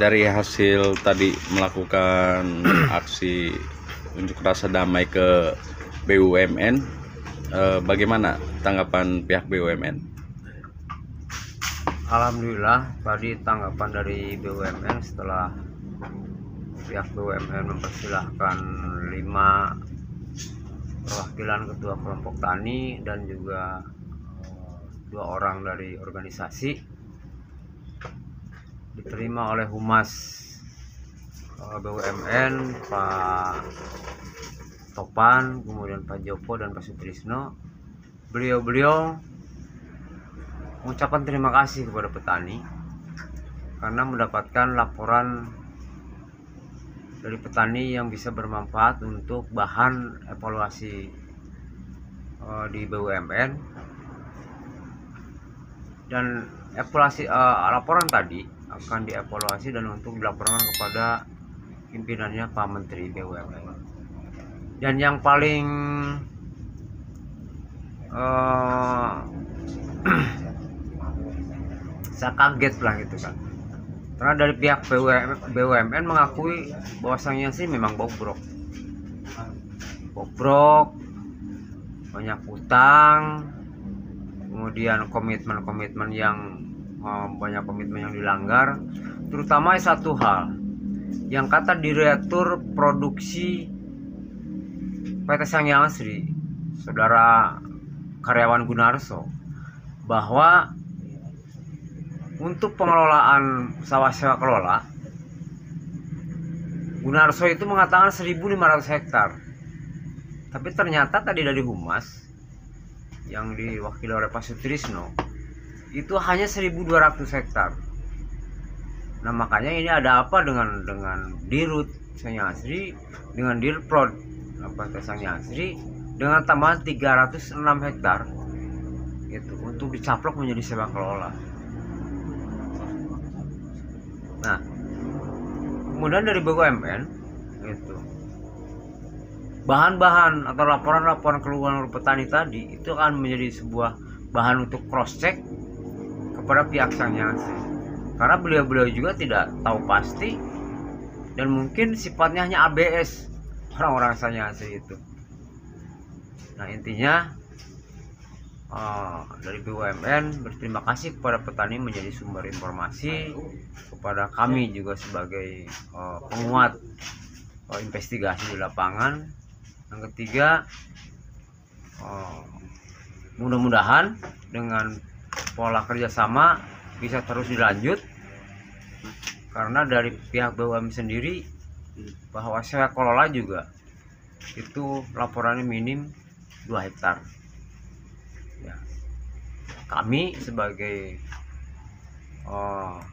dari hasil tadi melakukan aksi unjuk rasa damai ke BUMN, bagaimana tanggapan pihak BUMN? Alhamdulillah, tadi tanggapan dari BUMN setelah pihak BUMN mempersilahkan 5 perwakilan ketua kelompok tani dan juga 2 orang dari organisasi, diterima oleh Humas BUMN Pak Topan, kemudian Pak Joko dan Pak Sutrisno. Beliau mengucapkan terima kasih kepada petani karena mendapatkan laporan dari petani yang bisa bermanfaat untuk bahan evaluasi di BUMN. Dan evaluasi laporan tadi akan dievaluasi dan untuk dilaporkan kepada pimpinannya Pak Menteri BUMN. Dan yang paling saya kaget lah gitu kan, karena dari pihak BUMN mengakui bahwasanya sih memang bobrok, banyak utang, kemudian komitmen yang banyak komitmen yang dilanggar, terutama satu hal yang kata Direktur Produksi PT Sangyang Asri, Saudara Karyawan Gunarso, bahwa untuk pengelolaan sawah sewa kelola, Gunarso itu mengatakan 1.500 hektar. Tapi ternyata tadi dari Humas yang diwakili oleh Pak Sutrisno itu hanya 1.200 hektar. Nah, makanya ini ada apa dengan Dirut Sangyang Asri, dengan Dirprod PT Sangyang Asri, dengan tambahan 306 hektar itu untuk dicaplok menjadi sewa kelola. Nah, kemudian dari BUMN itu bahan-bahan atau laporan-laporan keluhan petani tadi itu akan menjadi sebuah bahan untuk cross check kepada pihak Sangyang Asri, karena beliau juga tidak tahu pasti dan mungkin sifatnya hanya ABS orang-orang Sangyang Asri itu. Nah, intinya dari BUMN berterima kasih kepada petani menjadi sumber informasi kepada kami juga sebagai penguat investigasi di lapangan. Yang ketiga, mudah-mudahan dengan pola kerjasama bisa terus dilanjut, karena dari pihak BUMN sendiri bahwa sewa kelola juga itu laporannya minim 2 hektar. Ya, kami sebagai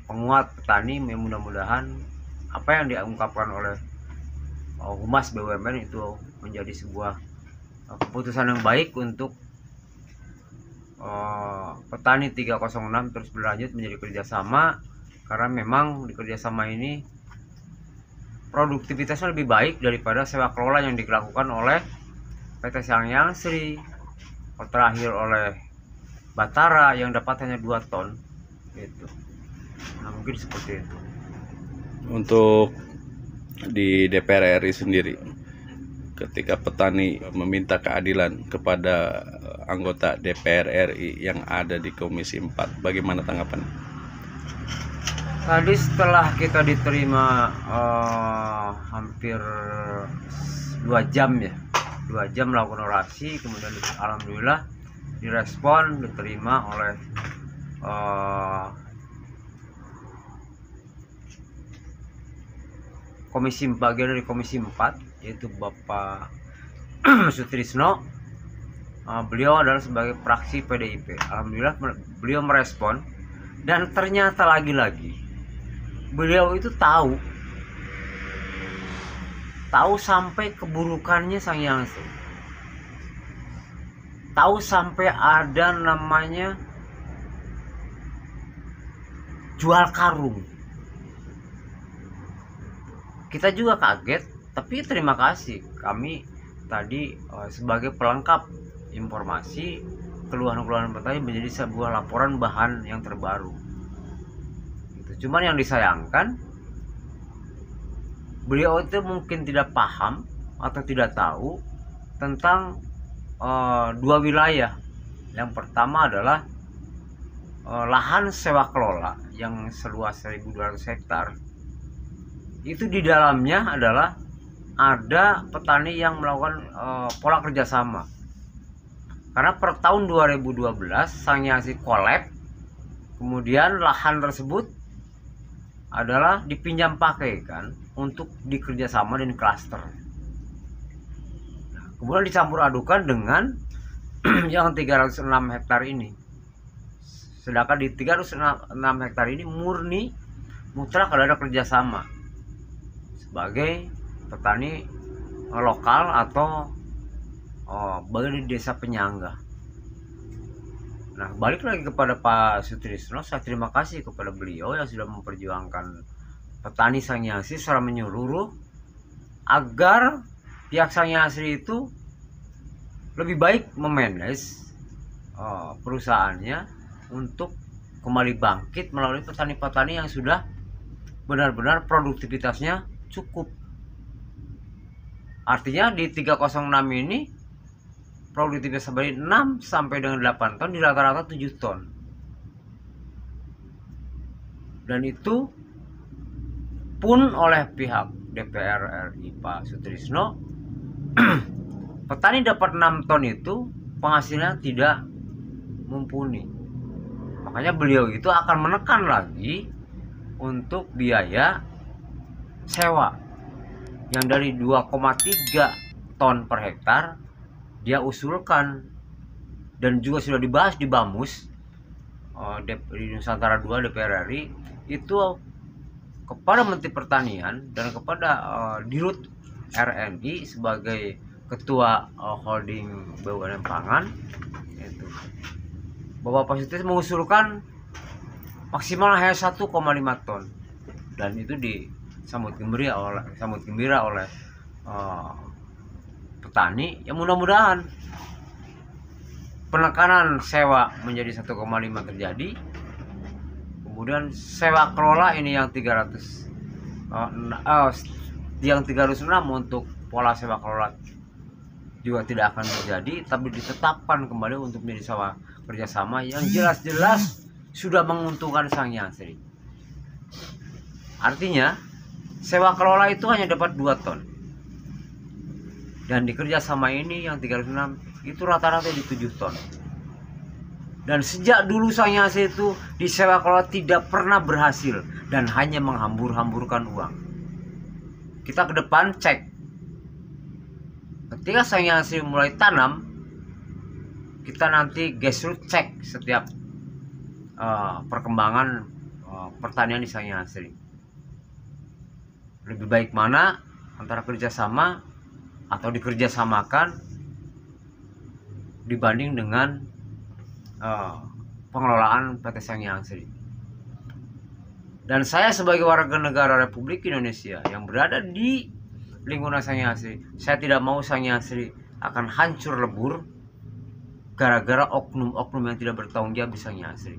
penguat petani mudah-mudahan apa yang diungkapkan oleh Humas BUMN itu menjadi sebuah keputusan yang baik untuk petani 306 terus berlanjut menjadi kerjasama, karena memang di kerjasama ini produktivitasnya lebih baik daripada sewa kelola yang dilakukan oleh PT Sangyang Asri, terakhir oleh Batara yang dapat hanya 2 ton gitu. Nah, mungkin seperti itu. Untuk di DPR RI sendiri, ketika petani meminta keadilan kepada anggota DPR RI yang ada di Komisi 4, bagaimana tanggapan? Tadi setelah kita diterima hampir 2 jam ya, 2 jam melakukan orasi, kemudian alhamdulillah direspon, diterima oleh bagian dari Komisi 4, yaitu Bapak Sutrisno. Beliau adalah sebagai fraksi PDIP. Alhamdulillah beliau merespon, dan ternyata lagi-lagi beliau itu tahu sampai keburukannya Sangyang Asri, tahu sampai ada namanya jual karung. Kita juga kaget, tapi terima kasih kami tadi sebagai pelengkap informasi keluhan-keluhan petani menjadi sebuah laporan bahan yang terbaru. Cuman yang disayangkan beliau itu mungkin tidak paham atau tidak tahu tentang dua wilayah. Yang pertama adalah lahan sewa kelola yang seluas 1.200 hektar. Itu di dalamnya adalah ada petani yang melakukan pola kerjasama. Karena per tahun 2012 Sangyasi kolab, kemudian lahan tersebut adalah dipinjam pakaikan untuk dikerjasama dan klaster. Kemudian dicampur adukan dengan yang 306 hektar ini. Sedangkan di 306 hektar ini murni mutlak ada kerjasama sebagai petani lokal atau bagian di desa penyangga. Nah, balik lagi kepada Pak Sutrisno, saya terima kasih kepada beliau yang sudah memperjuangkan petani Sangyasi secara menyeluruh agar pihak Sangyasi itu lebih baik memanage perusahaannya untuk kembali bangkit melalui petani-petani yang sudah benar-benar produktivitasnya cukup. Artinya di 306 ini produktivitas dari 6 sampai dengan 8 ton, di rata-rata 7 ton. Dan itu pun oleh pihak DPR RI Pak Sutrisno, petani dapat 6 ton itu penghasilannya tidak mumpuni. Makanya beliau itu akan menekan lagi untuk biaya sewa yang dari 2,3 ton per hektar dia usulkan, dan juga sudah dibahas di Bamus di Nusantara 2 DPR RI itu kepada Menteri Pertanian dan kepada Dirut RNI sebagai Ketua Holding BUMN Pangan, itu Bapak Pak mengusulkan maksimal hanya 1,5 ton, dan itu disambut gembira oleh petani. Ya mudah-mudahan penekanan sewa menjadi 1,5 terjadi, kemudian sewa kelola ini yang 306 untuk pola sewa kelola juga tidak akan terjadi, tapi ditetapkan kembali untuk menjadi sewa kerjasama yang jelas-jelas sudah menguntungkan Sangyasi. Artinya sewa kelola itu hanya dapat 2 ton, dan di kerjasama ini yang 306 itu rata-rata di 7 ton. Dan sejak dulu Sangyasi itu di sewa kelola tidak pernah berhasil dan hanya menghambur-hamburkan uang. Kita ke depan cek, ketika Sangyasi mulai tanam, kita nanti grassroots cek setiap perkembangan pertanian di Sangyasi. Lebih baik mana antara kerjasama atau dikerjasamakan dibanding dengan pengelolaan PT Sangyasi. Dan saya sebagai warga negara Republik Indonesia yang berada di lingkungan Sangyasi, saya tidak mau Sangyasi akan hancur lebur gara-gara oknum-oknum yang tidak bertanggung jawab di Sangyasi.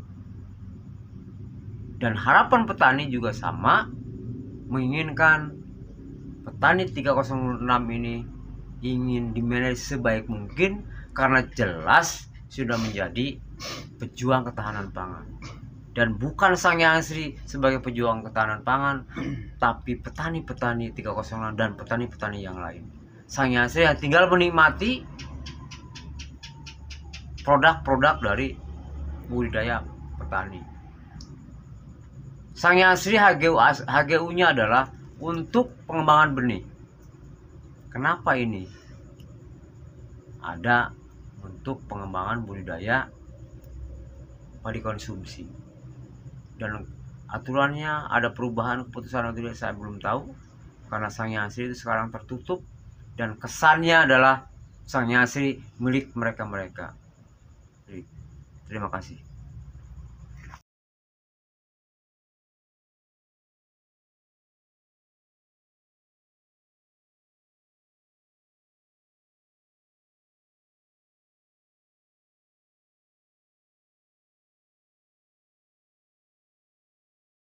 Dan harapan petani juga sama, menginginkan petani 306 ini ingin dimanage sebaik mungkin, karena jelas sudah menjadi pejuang ketahanan pangan. Dan bukan Sangyasi sebagai pejuang ketahanan pangan, tapi petani-petani 306 dan petani-petani yang lain. Sangyasi tinggal menikmati produk-produk dari budidaya petani. Sangyasi HGU-nya adalah untuk pengembangan benih. Kenapa ini? Ada untuk pengembangan budidaya padi konsumsi. Dan aturannya ada perubahan keputusan atau tidak saya belum tahu, karena Sangyasi itu sekarang tertutup dan kesannya adalah Sangyasi milik mereka-mereka. Terima kasih.